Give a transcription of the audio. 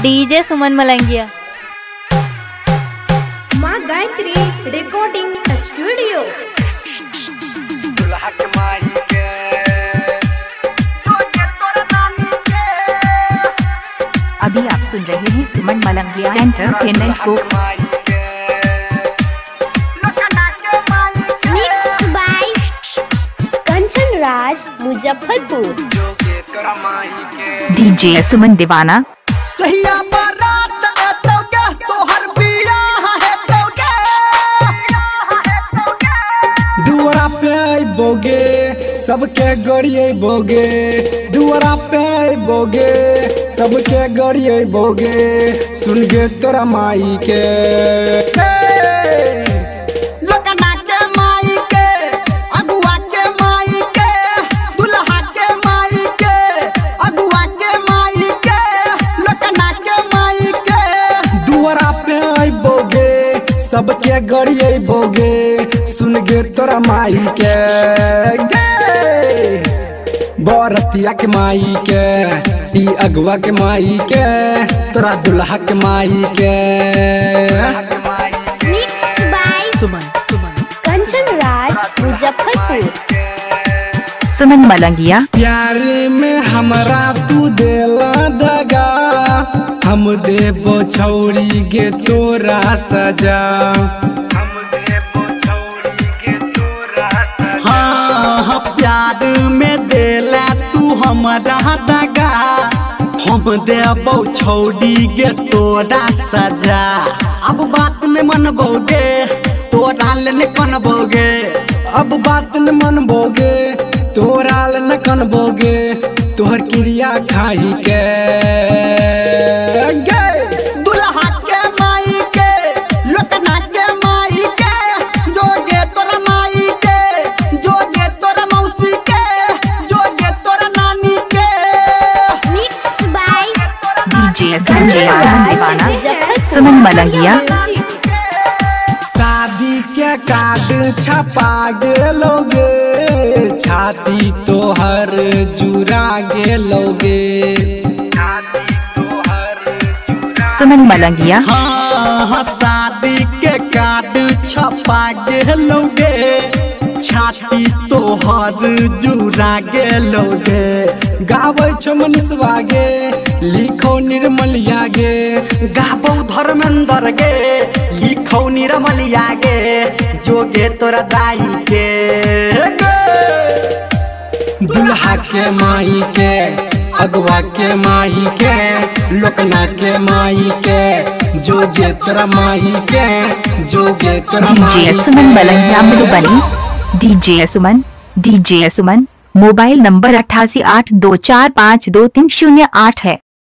DJ सुमन मलंगिया। माँ Gayatri recording studio. अभी आप सुन रहे हैं सुमन मलंगिया एंटरटेनमेंट को। Mix by Kanchan Raj Muzaffarpur. DJ Suman Deewana. दुआरा पे बोगे सबके गड़िए बोगे, दुआरा पे बोगे सबके गड़िए बोगे, सुन गे तोरा माई के लोकना के माई के, अगुआ के माई के, दुल्हा के माई के, अगुआ के माई के, लोकना के माई के। दुआरा पे बोगे सबके गड़िए बोगे, सुन गे तोरा माई के बरतिया के माई के, ई अगवा के माई के, तोरा दुल्हा के माई के। Mix by Kanchan Raj Muzaffarpur. सुमन मलंगिया। प्यार में हमरा तू देला दगा, हम देबो छौरी गे तोरा सजा। हाँ प्यार में देला तू हमरा दगा, हम देबो छौरी गे तोरा सजा। अब बात न मनबोगे तोरा न कनबोगे, अब बात न मनबोगे तोरा न कनबोगे, तोहर क्रिया खाई के दुल्हा के माई के, लोकना के माई के, जोगे तोरा माई के, जोगे तोरा मौसी के, जोगे तोरा नानी के। मिक्स बाय डीजे सुमन दीवाना। सुमन मलंगिया। शादी के कार्ड छपा गेलोगे, छाती तोहर जुरा गेलोगे। सुमन मलंगिया। हाँ शादी के कार्ड छपा गेलोगे, छाती तोहर जुरा गेलोगे। गाबै छो मनीषवा गे, लिखो निर्मलिया गे, गाबो धर्मेंद्र गे, लिखो निर्मलिया गे, जोगे तोरा दाई के दुल्हा के माई के, अगवा के माई के, लोकना के माई के, जोगे तोरा माई के, जोगे तोरा माई के। डीजे सुमन मलंगिया मधुबनी। डीजे सुमन मोबाइल नंबर 8882452308 है।